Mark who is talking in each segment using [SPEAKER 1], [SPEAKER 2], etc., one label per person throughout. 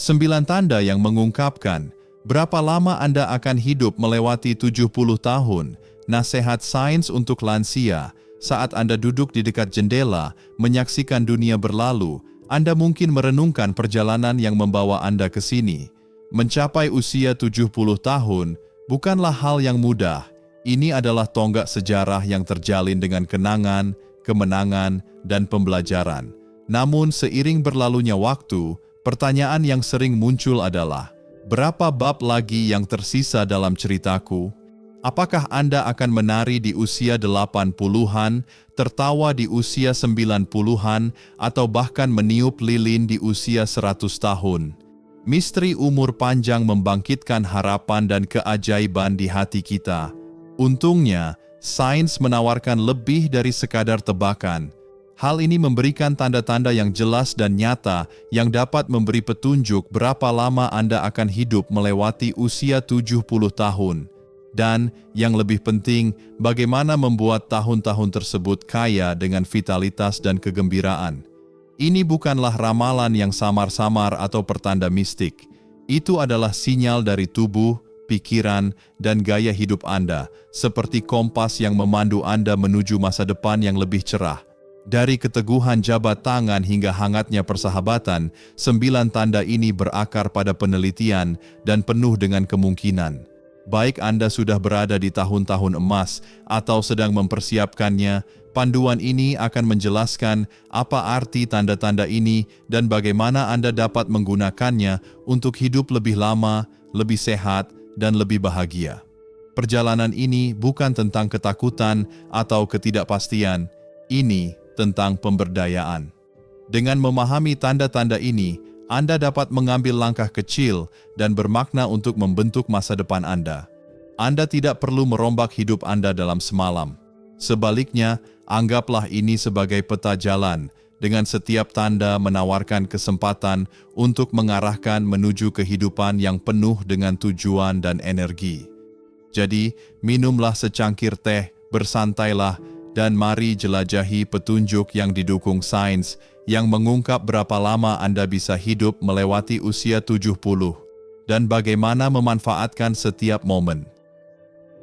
[SPEAKER 1] 9 tanda yang mengungkapkan berapa lama Anda akan hidup melewati 70 tahun. Nasihat sains untuk lansia. Saat Anda duduk di dekat jendela, menyaksikan dunia berlalu, Anda mungkin merenungkan perjalanan yang membawa Anda ke sini. Mencapai usia 70 tahun bukanlah hal yang mudah. Ini adalah tonggak sejarah yang terjalin dengan kenangan, kemenangan, dan pembelajaran. Namun seiring berlalunya waktu, pertanyaan yang sering muncul adalah, berapa bab lagi yang tersisa dalam ceritaku? Apakah Anda akan menari di usia 80-an, tertawa di usia 90-an, atau bahkan meniup lilin di usia 100 tahun? Misteri umur panjang membangkitkan harapan dan keajaiban di hati kita. Untungnya, sains menawarkan lebih dari sekadar tebakan. Hal ini memberikan tanda-tanda yang jelas dan nyata yang dapat memberi petunjuk berapa lama Anda akan hidup melewati usia 70 tahun. Dan, yang lebih penting, bagaimana membuat tahun-tahun tersebut kaya dengan vitalitas dan kegembiraan. Ini bukanlah ramalan yang samar-samar atau pertanda mistik. Itu adalah sinyal dari tubuh, pikiran, dan gaya hidup Anda, seperti kompas yang memandu Anda menuju masa depan yang lebih cerah. Dari keteguhan jabat tangan hingga hangatnya persahabatan, 9 tanda ini berakar pada penelitian dan penuh dengan kemungkinan. Baik Anda sudah berada di tahun-tahun emas atau sedang mempersiapkannya, panduan ini akan menjelaskan apa arti tanda-tanda ini dan bagaimana Anda dapat menggunakannya untuk hidup lebih lama, lebih sehat, dan lebih bahagia. Perjalanan ini bukan tentang ketakutan atau ketidakpastian, ini tentang pemberdayaan. Dengan memahami tanda-tanda ini, Anda dapat mengambil langkah kecil dan bermakna untuk membentuk masa depan Anda. Anda tidak perlu merombak hidup Anda dalam semalam. Sebaliknya, anggaplah ini sebagai peta jalan, dengan setiap tanda menawarkan kesempatan untuk mengarahkan menuju kehidupan yang penuh dengan tujuan dan energi. Jadi, minumlah secangkir teh, bersantailah, dan mari jelajahi petunjuk yang didukung sains yang mengungkap berapa lama Anda bisa hidup melewati usia 70 dan bagaimana memanfaatkan setiap momen.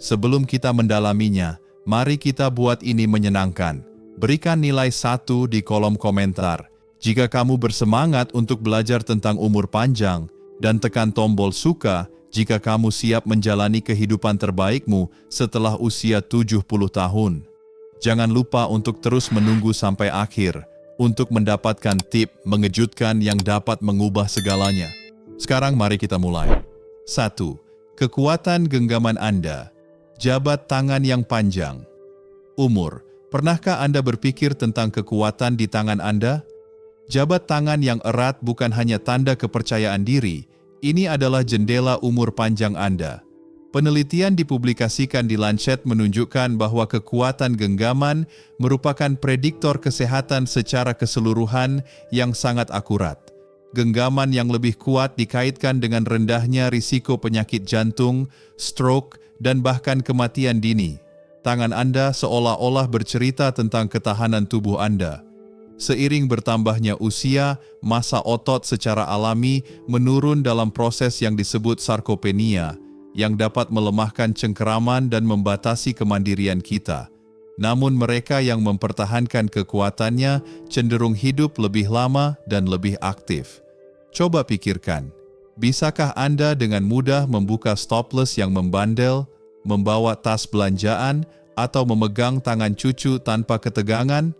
[SPEAKER 1] Sebelum kita mendalaminya, mari kita buat ini menyenangkan. Berikan nilai 1 di kolom komentar jika kamu bersemangat untuk belajar tentang umur panjang, dan tekan tombol suka jika kamu siap menjalani kehidupan terbaikmu setelah usia 70 tahun. Jangan lupa untuk terus menunggu sampai akhir untuk mendapatkan tip mengejutkan yang dapat mengubah segalanya. Sekarang mari kita mulai. 1. Kekuatan genggaman Anda. Jabat tangan yang panjang. Umur. Pernahkah Anda berpikir tentang kekuatan di tangan Anda? Jabat tangan yang erat bukan hanya tanda kepercayaan diri, ini adalah jendela umur panjang Anda. Penelitian dipublikasikan di Lancet menunjukkan bahwa kekuatan genggaman merupakan prediktor kesehatan secara keseluruhan yang sangat akurat. Genggaman yang lebih kuat dikaitkan dengan rendahnya risiko penyakit jantung, stroke, dan bahkan kematian dini. Tangan Anda seolah-olah bercerita tentang ketahanan tubuh Anda. Seiring bertambahnya usia, massa otot secara alami menurun dalam proses yang disebut sarkopenia, yang dapat melemahkan cengkeraman dan membatasi kemandirian kita. Namun mereka yang mempertahankan kekuatannya cenderung hidup lebih lama dan lebih aktif. Coba pikirkan, bisakah Anda dengan mudah membuka stoples yang membandel, membawa tas belanjaan, atau memegang tangan cucu tanpa ketegangan?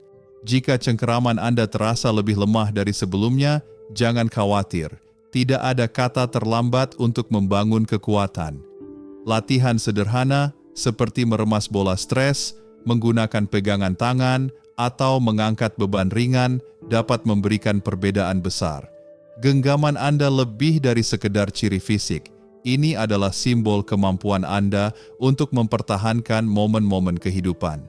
[SPEAKER 1] Jika cengkeraman Anda terasa lebih lemah dari sebelumnya, jangan khawatir. Tidak ada kata terlambat untuk membangun kekuatan. Latihan sederhana seperti meremas bola stres, menggunakan pegangan tangan, atau mengangkat beban ringan dapat memberikan perbedaan besar. Genggaman Anda lebih dari sekedar ciri fisik. Ini adalah simbol kemampuan Anda untuk mempertahankan momen-momen kehidupan.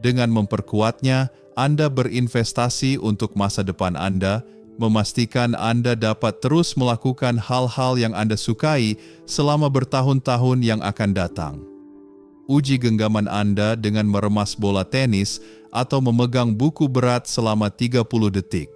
[SPEAKER 1] Dengan memperkuatnya, Anda berinvestasi untuk masa depan Anda, memastikan Anda dapat terus melakukan hal-hal yang Anda sukai selama bertahun-tahun yang akan datang. Uji genggaman Anda dengan meremas bola tenis atau memegang buku berat selama 30 detik.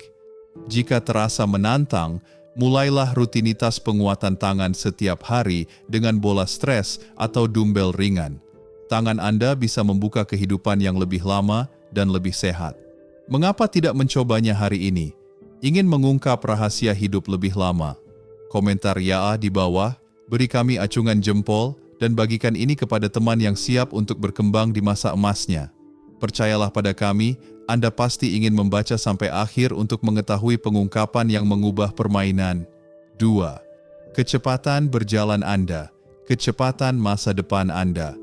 [SPEAKER 1] Jika terasa menantang, Mulailah rutinitas penguatan tangan setiap hari dengan bola stres atau dumbbell ringan. Tangan Anda bisa membuka kehidupan yang lebih lama dan lebih sehat. Mengapa tidak mencobanya hari ini? Ingin mengungkap rahasia hidup lebih lama? Komentar ya di bawah, beri kami acungan jempol, dan bagikan ini kepada teman yang siap untuk berkembang di masa emasnya. Percayalah pada kami, Anda pasti ingin membaca sampai akhir untuk mengetahui pengungkapan yang mengubah permainan. 2. Kecepatan berjalan Anda, kecepatan masa depan Anda.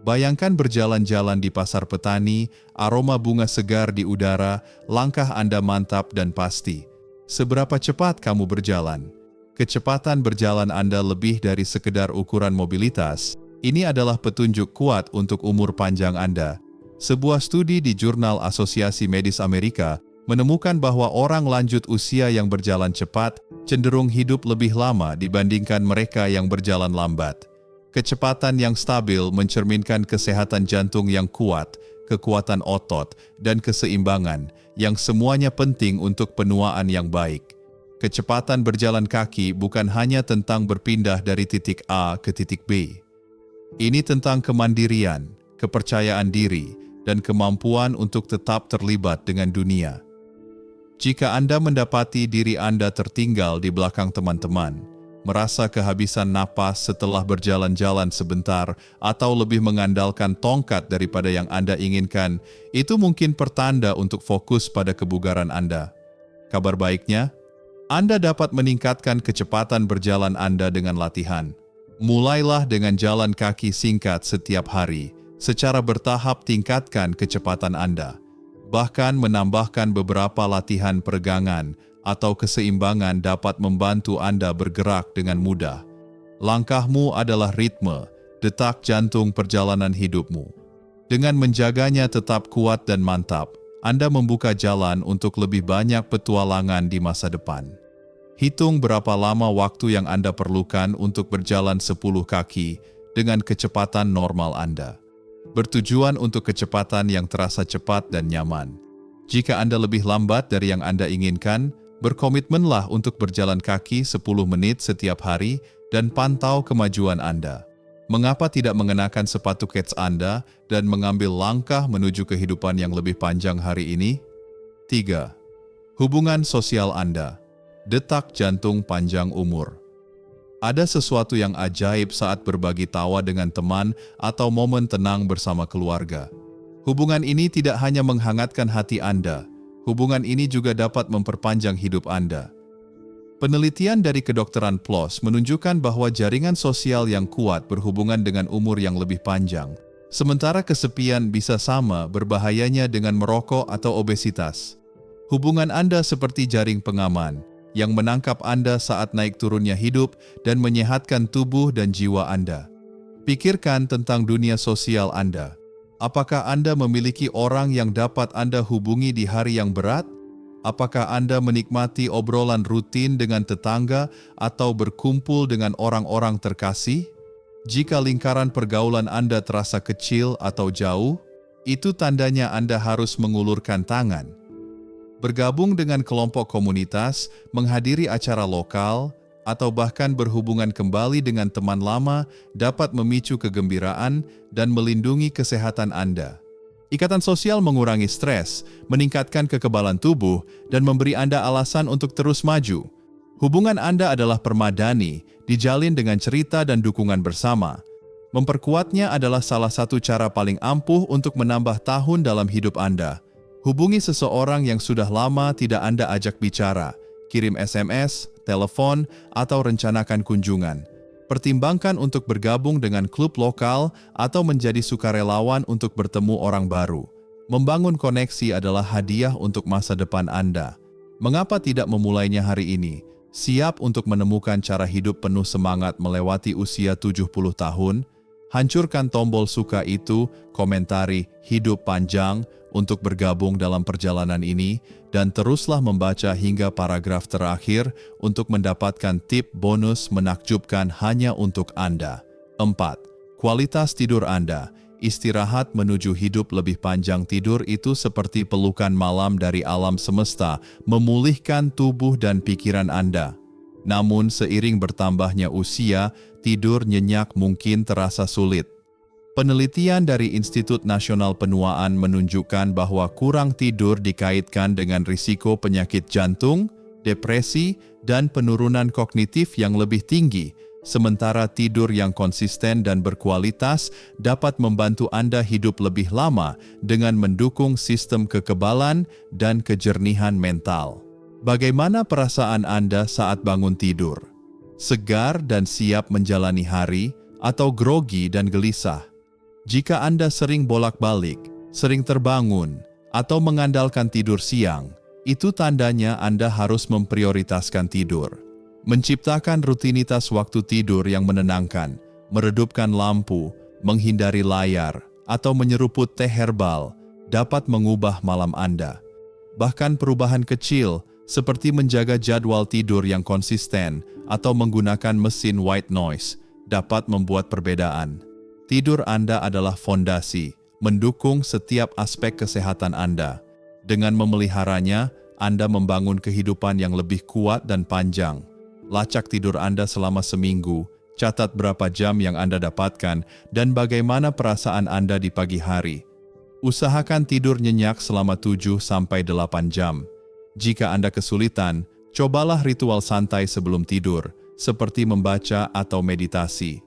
[SPEAKER 1] Bayangkan berjalan-jalan di pasar petani, aroma bunga segar di udara, langkah Anda mantap dan pasti. Seberapa cepat kamu berjalan? Kecepatan berjalan Anda lebih dari sekedar ukuran mobilitas. Ini adalah petunjuk kuat untuk umur panjang Anda. Sebuah studi di Jurnal Asosiasi Medis Amerika menemukan bahwa orang lanjut usia yang berjalan cepat cenderung hidup lebih lama dibandingkan mereka yang berjalan lambat. Kecepatan yang stabil mencerminkan kesehatan jantung yang kuat, kekuatan otot, dan keseimbangan, yang semuanya penting untuk penuaan yang baik. Kecepatan berjalan kaki bukan hanya tentang berpindah dari titik A ke titik B. Ini tentang kemandirian, kepercayaan diri, dan kemampuan untuk tetap terlibat dengan dunia. Jika Anda mendapati diri Anda tertinggal di belakang teman-teman, merasa kehabisan napas setelah berjalan-jalan sebentar, atau lebih mengandalkan tongkat daripada yang Anda inginkan, itu mungkin pertanda untuk fokus pada kebugaran Anda. Kabar baiknya, Anda dapat meningkatkan kecepatan berjalan Anda dengan latihan. Mulailah dengan jalan kaki singkat setiap hari. Secara bertahap tingkatkan kecepatan Anda. Bahkan menambahkan beberapa latihan peregangan atau keseimbangan dapat membantu Anda bergerak dengan mudah. Langkahmu adalah ritme, detak jantung perjalanan hidupmu. Dengan menjaganya tetap kuat dan mantap, Anda membuka jalan untuk lebih banyak petualangan di masa depan. Hitung berapa lama waktu yang Anda perlukan untuk berjalan 10 kaki dengan kecepatan normal Anda. Bertujuan untuk kecepatan yang terasa cepat dan nyaman. Jika Anda lebih lambat dari yang Anda inginkan, berkomitmenlah untuk berjalan kaki 10 menit setiap hari dan pantau kemajuan Anda. Mengapa tidak mengenakan sepatu kets Anda dan mengambil langkah menuju kehidupan yang lebih panjang hari ini? 3. Hubungan sosial Anda. Detak jantung panjang umur. Ada sesuatu yang ajaib saat berbagi tawa dengan teman atau momen tenang bersama keluarga. Hubungan ini tidak hanya menghangatkan hati Anda, hubungan ini juga dapat memperpanjang hidup Anda. Penelitian dari kedokteran PLOS menunjukkan bahwa jaringan sosial yang kuat berhubungan dengan umur yang lebih panjang, sementara kesepian bisa sama berbahayanya dengan merokok atau obesitas. Hubungan Anda seperti jaring pengaman, yang menangkap Anda saat naik turunnya hidup dan menyehatkan tubuh dan jiwa Anda. Pikirkan tentang dunia sosial Anda. Apakah Anda memiliki orang yang dapat Anda hubungi di hari yang berat? Apakah Anda menikmati obrolan rutin dengan tetangga atau berkumpul dengan orang-orang terkasih? Jika lingkaran pergaulan Anda terasa kecil atau jauh, itu tandanya Anda harus mengulurkan tangan. Bergabung dengan kelompok komunitas, menghadiri acara lokal, atau bahkan berhubungan kembali dengan teman lama dapat memicu kegembiraan dan melindungi kesehatan Anda. Ikatan sosial mengurangi stres, meningkatkan kekebalan tubuh, dan memberi Anda alasan untuk terus maju. Hubungan Anda adalah permadani, dijalin dengan cerita dan dukungan bersama. Memperkuatnya adalah salah satu cara paling ampuh untuk menambah tahun dalam hidup Anda. Hubungi seseorang yang sudah lama tidak Anda ajak bicara, kirim SMS, telepon, atau rencanakan kunjungan. Pertimbangkan untuk bergabung dengan klub lokal atau menjadi sukarelawan untuk bertemu orang baru. Membangun koneksi adalah hadiah untuk masa depan Anda. Mengapa tidak memulainya hari ini? Siap untuk menemukan cara hidup penuh semangat melewati usia 70 tahun? Hancurkan tombol suka itu, komentari hidup panjang untuk bergabung dalam perjalanan ini, dan teruslah membaca hingga paragraf terakhir untuk mendapatkan tip bonus menakjubkan hanya untuk Anda. 4. Kualitas tidur Anda. Istirahat menuju hidup lebih panjang. Tidur itu seperti pelukan malam dari alam semesta, memulihkan tubuh dan pikiran Anda. Namun seiring bertambahnya usia, tidur nyenyak mungkin terasa sulit. Penelitian dari Institut Nasional Penuaan menunjukkan bahwa kurang tidur dikaitkan dengan risiko penyakit jantung, depresi, dan penurunan kognitif yang lebih tinggi, sementara tidur yang konsisten dan berkualitas dapat membantu Anda hidup lebih lama dengan mendukung sistem kekebalan dan kejernihan mental. Bagaimana perasaan Anda saat bangun tidur? Segar dan siap menjalani hari, atau grogi dan gelisah? Jika Anda sering bolak-balik, sering terbangun, atau mengandalkan tidur siang, itu tandanya Anda harus memprioritaskan tidur. Menciptakan rutinitas waktu tidur yang menenangkan, meredupkan lampu, menghindari layar, atau menyeruput teh herbal dapat mengubah malam Anda. Bahkan perubahan kecil seperti menjaga jadwal tidur yang konsisten atau menggunakan mesin white noise dapat membuat perbedaan. Tidur Anda adalah fondasi, mendukung setiap aspek kesehatan Anda. Dengan memeliharanya, Anda membangun kehidupan yang lebih kuat dan panjang. Lacak tidur Anda selama seminggu, catat berapa jam yang Anda dapatkan, dan bagaimana perasaan Anda di pagi hari. Usahakan tidur nyenyak selama 7-8 jam. Jika Anda kesulitan, cobalah ritual santai sebelum tidur, seperti membaca atau meditasi.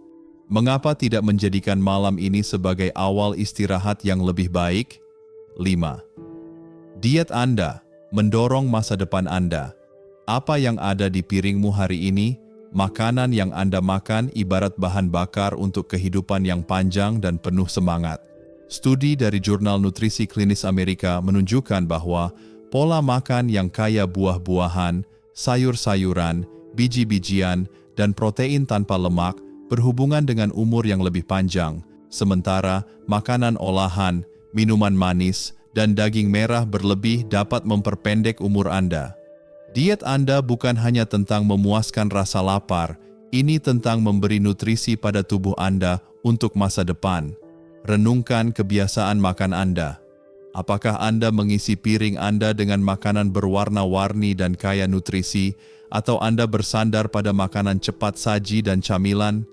[SPEAKER 1] Mengapa tidak menjadikan malam ini sebagai awal istirahat yang lebih baik? 5. Diet Anda mendorong masa depan Anda. Apa yang ada di piringmu hari ini? Makanan yang Anda makan ibarat bahan bakar untuk kehidupan yang panjang dan penuh semangat. Studi dari Jurnal Nutrisi Klinis Amerika menunjukkan bahwa pola makan yang kaya buah-buahan, sayur-sayuran, biji-bijian, dan protein tanpa lemak berhubungan dengan umur yang lebih panjang, sementara makanan olahan, minuman manis, dan daging merah berlebih dapat memperpendek umur Anda. Diet Anda bukan hanya tentang memuaskan rasa lapar, ini tentang memberi nutrisi pada tubuh Anda untuk masa depan. Renungkan kebiasaan makan Anda. Apakah Anda mengisi piring Anda dengan makanan berwarna-warni dan kaya nutrisi, atau Anda bersandar pada makanan cepat saji dan camilan?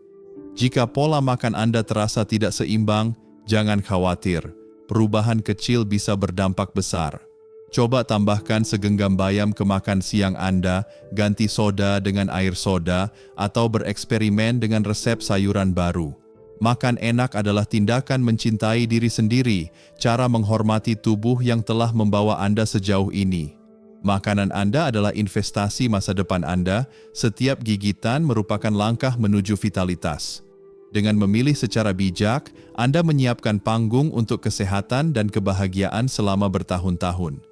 [SPEAKER 1] Jika pola makan Anda terasa tidak seimbang, jangan khawatir. Perubahan kecil bisa berdampak besar. Coba tambahkan segenggam bayam ke makan siang Anda, ganti soda dengan air soda, atau bereksperimen dengan resep sayuran baru. Makan enak adalah tindakan mencintai diri sendiri, cara menghormati tubuh yang telah membawa Anda sejauh ini. Makanan Anda adalah investasi masa depan Anda, setiap gigitan merupakan langkah menuju vitalitas. Dengan memilih secara bijak, Anda menyiapkan panggung untuk kesehatan dan kebahagiaan selama bertahun-tahun.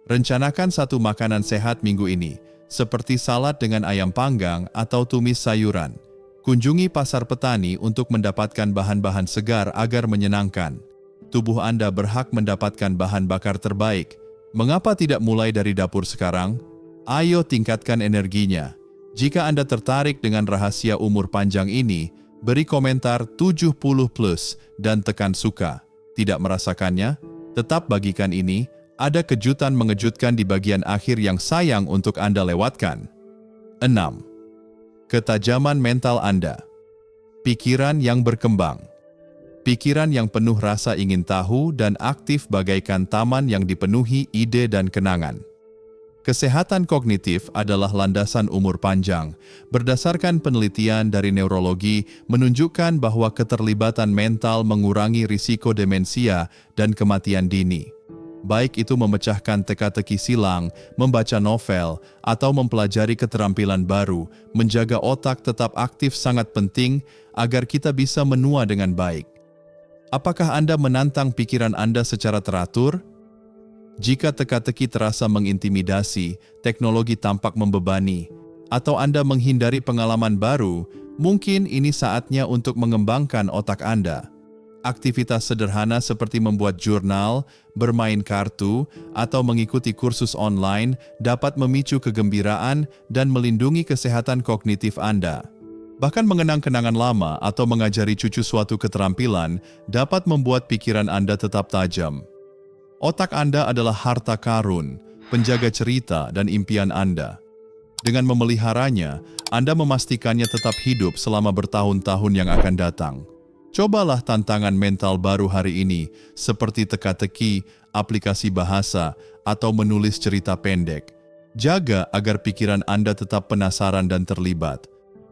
[SPEAKER 1] Rencanakan satu makanan sehat minggu ini, seperti salad dengan ayam panggang atau tumis sayuran. Kunjungi pasar petani untuk mendapatkan bahan-bahan segar agar menyenangkan. Tubuh Anda berhak mendapatkan bahan bakar terbaik. Mengapa tidak mulai dari dapur sekarang? Ayo tingkatkan energinya. Jika Anda tertarik dengan rahasia umur panjang ini, beri komentar 70+ dan tekan suka. Tidak merasakannya? Tetap bagikan ini, ada kejutan mengejutkan di bagian akhir yang sayang untuk Anda lewatkan. 6. Ketajaman mental Anda. Pikiran yang berkembang. Pikiran yang penuh rasa ingin tahu dan aktif bagaikan taman yang dipenuhi ide dan kenangan. Kesehatan kognitif adalah landasan umur panjang. Berdasarkan penelitian dari neurologi menunjukkan bahwa keterlibatan mental mengurangi risiko demensia dan kematian dini. Baik itu memecahkan teka-teki silang, membaca novel, atau mempelajari keterampilan baru, menjaga otak tetap aktif sangat penting agar kita bisa menua dengan baik. Apakah Anda menantang pikiran Anda secara teratur? Jika teka-teki terasa mengintimidasi, teknologi tampak membebani, atau Anda menghindari pengalaman baru, mungkin ini saatnya untuk mengembangkan otak Anda. Aktivitas sederhana seperti membuat jurnal, bermain kartu, atau mengikuti kursus online dapat memicu kegembiraan dan melindungi kesehatan kognitif Anda. Bahkan mengenang kenangan lama atau mengajari cucu suatu keterampilan dapat membuat pikiran Anda tetap tajam. Otak Anda adalah harta karun, penjaga cerita dan impian Anda. Dengan memeliharanya, Anda memastikannya tetap hidup selama bertahun-tahun yang akan datang. Cobalah tantangan mental baru hari ini, seperti teka-teki, aplikasi bahasa, atau menulis cerita pendek. Jaga agar pikiran Anda tetap penasaran dan terlibat.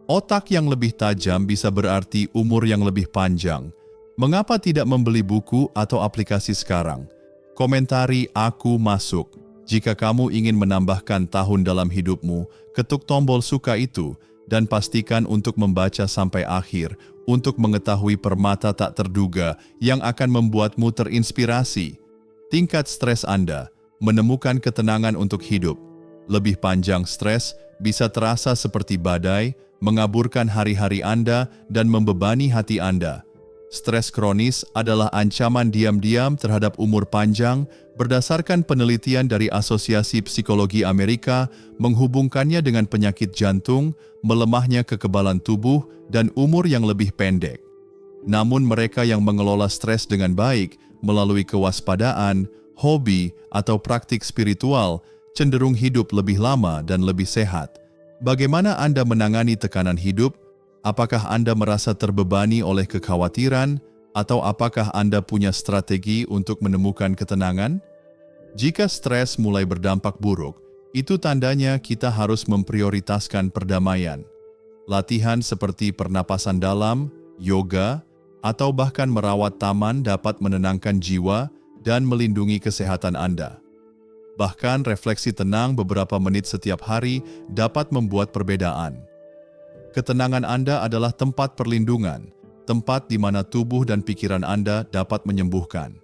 [SPEAKER 1] Otak yang lebih tajam bisa berarti umur yang lebih panjang. Mengapa tidak membeli buku atau aplikasi sekarang? Komentari "Aku masuk". Jika kamu ingin menambahkan tahun dalam hidupmu, ketuk tombol suka itu dan pastikan untuk membaca sampai akhir untuk mengetahui permata tak terduga yang akan membuatmu terinspirasi. Tingkat stres Anda, menemukan ketenangan untuk hidup. Lebih panjang stres bisa terasa seperti badai, mengaburkan hari-hari Anda dan membebani hati Anda. Stres kronis adalah ancaman diam-diam terhadap umur panjang berdasarkan penelitian dari Asosiasi Psikologi Amerika menghubungkannya dengan penyakit jantung, melemahnya kekebalan tubuh, dan umur yang lebih pendek. Namun mereka yang mengelola stres dengan baik melalui kewaspadaan, hobi, atau praktik spiritual cenderung hidup lebih lama dan lebih sehat. Bagaimana Anda menangani tekanan hidup? Apakah Anda merasa terbebani oleh kekhawatiran, atau apakah Anda punya strategi untuk menemukan ketenangan? Jika stres mulai berdampak buruk, itu tandanya kita harus memprioritaskan perdamaian. Latihan seperti pernapasan dalam, yoga, atau bahkan merawat taman dapat menenangkan jiwa dan melindungi kesehatan Anda. Bahkan refleksi tenang beberapa menit setiap hari dapat membuat perbedaan. Ketenangan Anda adalah tempat perlindungan, tempat di mana tubuh dan pikiran Anda dapat menyembuhkan.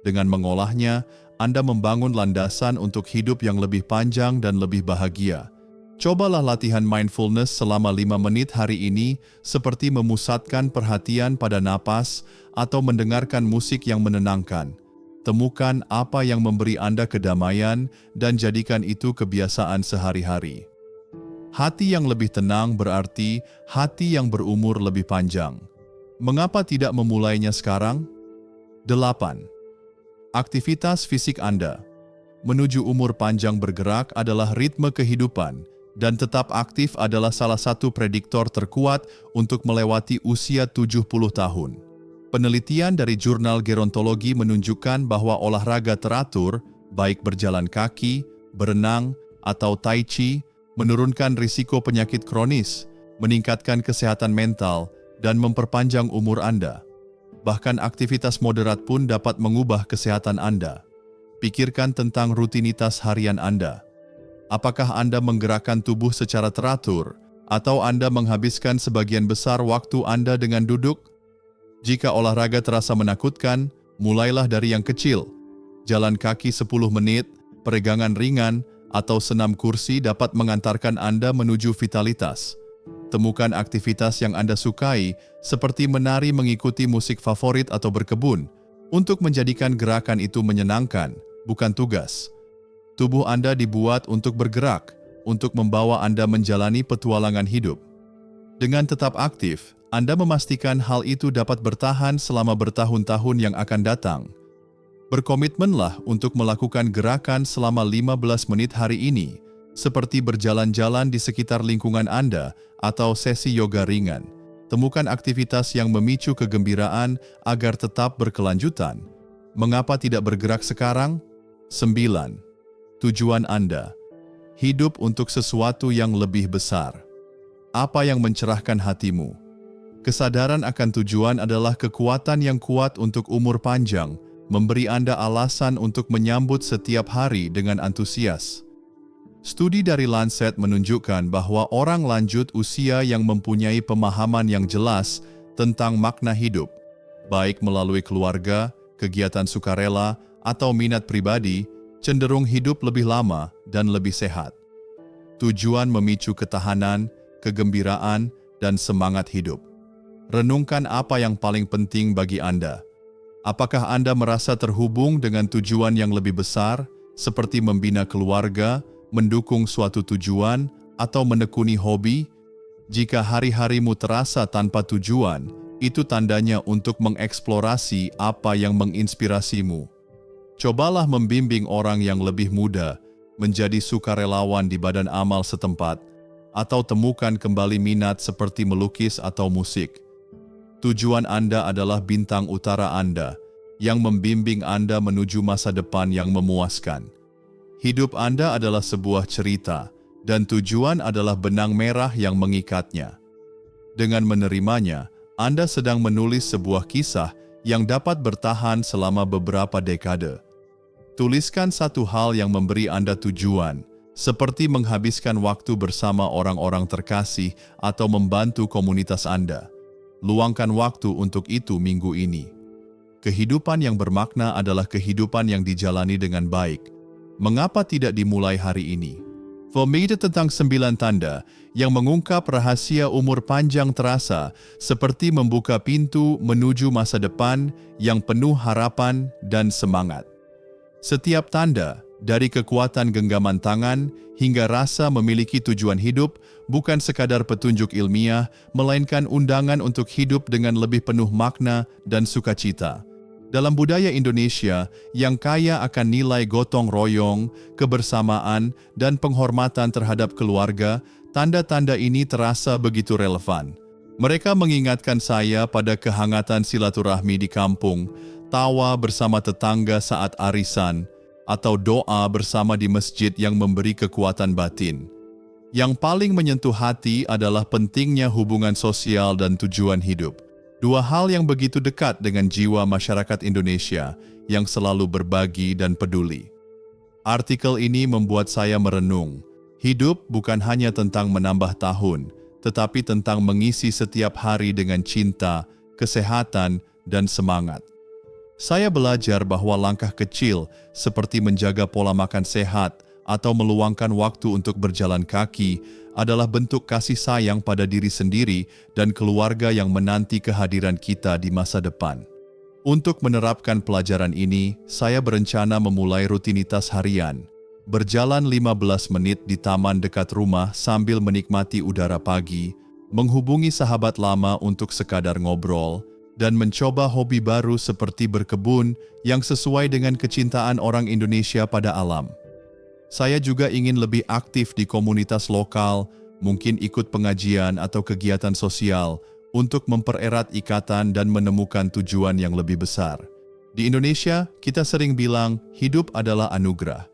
[SPEAKER 1] Dengan mengolahnya, Anda membangun landasan untuk hidup yang lebih panjang dan lebih bahagia. Cobalah latihan mindfulness selama 5 menit hari ini, seperti memusatkan perhatian pada napas atau mendengarkan musik yang menenangkan. Temukan apa yang memberi Anda kedamaian dan jadikan itu kebiasaan sehari-hari. Hati yang lebih tenang berarti hati yang berumur lebih panjang. Mengapa tidak memulainya sekarang? 8. Aktivitas fisik Anda. Menuju umur panjang bergerak adalah ritme kehidupan, dan tetap aktif adalah salah satu prediktor terkuat untuk melewati usia 70 tahun. Penelitian dari jurnal gerontologi menunjukkan bahwa olahraga teratur, baik berjalan kaki, berenang, atau tai chi, menurunkan risiko penyakit kronis, meningkatkan kesehatan mental, dan memperpanjang umur Anda. Bahkan aktivitas moderat pun dapat mengubah kesehatan Anda. Pikirkan tentang rutinitas harian Anda. Apakah Anda menggerakkan tubuh secara teratur, atau Anda menghabiskan sebagian besar waktu Anda dengan duduk? Jika olahraga terasa menakutkan, mulailah dari yang kecil. Jalan kaki 10 menit, peregangan ringan, atau senam kursi dapat mengantarkan Anda menuju vitalitas. Temukan aktivitas yang Anda sukai, seperti menari mengikuti musik favorit atau berkebun, untuk menjadikan gerakan itu menyenangkan, bukan tugas. Tubuh Anda dibuat untuk bergerak, untuk membawa Anda menjalani petualangan hidup. Dengan tetap aktif, Anda memastikan hal itu dapat bertahan selama bertahun-tahun yang akan datang. Berkomitmenlah untuk melakukan gerakan selama 15 menit hari ini, seperti berjalan-jalan di sekitar lingkungan Anda atau sesi yoga ringan. Temukan aktivitas yang memicu kegembiraan agar tetap berkelanjutan. Mengapa tidak bergerak sekarang? 9. Tujuan Anda. Hidup untuk sesuatu yang lebih besar. Apa yang mencerahkan hatimu? Kesadaran akan tujuan adalah kekuatan yang kuat untuk umur panjang, memberi Anda alasan untuk menyambut setiap hari dengan antusias. Studi dari Lancet menunjukkan bahwa orang lanjut usia yang mempunyai pemahaman yang jelas tentang makna hidup, baik melalui keluarga, kegiatan sukarela, atau minat pribadi, cenderung hidup lebih lama dan lebih sehat. Tujuan memicu ketahanan, kegembiraan, dan semangat hidup. Renungkan apa yang paling penting bagi Anda. Apakah Anda merasa terhubung dengan tujuan yang lebih besar, seperti membina keluarga, mendukung suatu tujuan, atau menekuni hobi? Jika hari-harimu terasa tanpa tujuan, itu tandanya untuk mengeksplorasi apa yang menginspirasimu. Cobalah membimbing orang yang lebih muda, menjadi sukarelawan di badan amal setempat, atau temukan kembali minat seperti melukis atau musik. Tujuan Anda adalah bintang utara Anda yang membimbing Anda menuju masa depan yang memuaskan. Hidup Anda adalah sebuah cerita, dan tujuan adalah benang merah yang mengikatnya. Dengan menerimanya, Anda sedang menulis sebuah kisah yang dapat bertahan selama beberapa dekade. Tuliskan satu hal yang memberi Anda tujuan, seperti menghabiskan waktu bersama orang-orang terkasih atau membantu komunitas Anda. Luangkan waktu untuk itu minggu ini. Kehidupan yang bermakna adalah kehidupan yang dijalani dengan baik. Mengapa tidak dimulai hari ini? Fomida tentang 9 tanda yang mengungkap rahasia umur panjang terasa seperti membuka pintu menuju masa depan yang penuh harapan dan semangat. Setiap tanda, dari kekuatan genggaman tangan hingga rasa memiliki tujuan hidup, bukan sekadar petunjuk ilmiah, melainkan undangan untuk hidup dengan lebih penuh makna dan sukacita. Dalam budaya Indonesia yang kaya akan nilai gotong royong, kebersamaan, dan penghormatan terhadap keluarga, tanda-tanda ini terasa begitu relevan. Mereka mengingatkan saya pada kehangatan silaturahmi di kampung, tawa bersama tetangga saat arisan, atau doa bersama di masjid yang memberi kekuatan batin. Yang paling menyentuh hati adalah pentingnya hubungan sosial dan tujuan hidup. Dua hal yang begitu dekat dengan jiwa masyarakat Indonesia yang selalu berbagi dan peduli. Artikel ini membuat saya merenung. Hidup bukan hanya tentang menambah tahun, tetapi tentang mengisi setiap hari dengan cinta, kesehatan, dan semangat. Saya belajar bahwa langkah kecil seperti menjaga pola makan sehat atau meluangkan waktu untuk berjalan kaki adalah bentuk kasih sayang pada diri sendiri dan keluarga yang menanti kehadiran kita di masa depan. Untuk menerapkan pelajaran ini, saya berencana memulai rutinitas harian, berjalan 15 menit di taman dekat rumah sambil menikmati udara pagi, menghubungi sahabat lama untuk sekadar ngobrol, dan mencoba hobi baru seperti berkebun yang sesuai dengan kecintaan orang Indonesia pada alam. Saya juga ingin lebih aktif di komunitas lokal, mungkin ikut pengajian atau kegiatan sosial untuk mempererat ikatan dan menemukan tujuan yang lebih besar. Di Indonesia, kita sering bilang hidup adalah anugerah,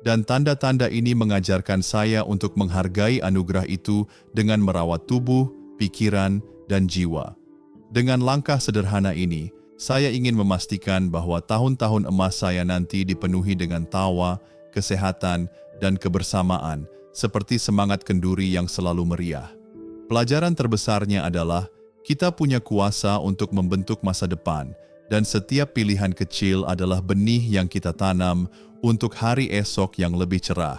[SPEAKER 1] dan tanda-tanda ini mengajarkan saya untuk menghargai anugerah itu dengan merawat tubuh, pikiran, dan jiwa. Dengan langkah sederhana ini, saya ingin memastikan bahwa tahun-tahun emas saya nanti dipenuhi dengan tawa, kesehatan, dan kebersamaan, seperti semangat kenduri yang selalu meriah. Pelajaran terbesarnya adalah, kita punya kuasa untuk membentuk masa depan, dan setiap pilihan kecil adalah benih yang kita tanam untuk hari esok yang lebih cerah.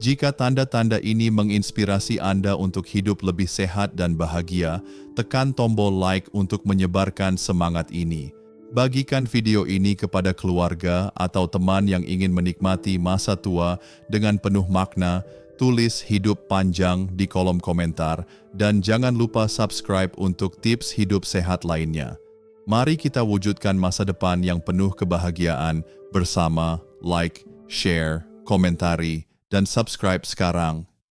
[SPEAKER 1] Jika tanda-tanda ini menginspirasi Anda untuk hidup lebih sehat dan bahagia, tekan tombol like untuk menyebarkan semangat ini. Bagikan video ini kepada keluarga atau teman yang ingin menikmati masa tua dengan penuh makna. Tulis hidup panjang di kolom komentar dan jangan lupa subscribe untuk tips hidup sehat lainnya. Mari kita wujudkan masa depan yang penuh kebahagiaan bersama. Like, share, komentari, dan subscribe sekarang.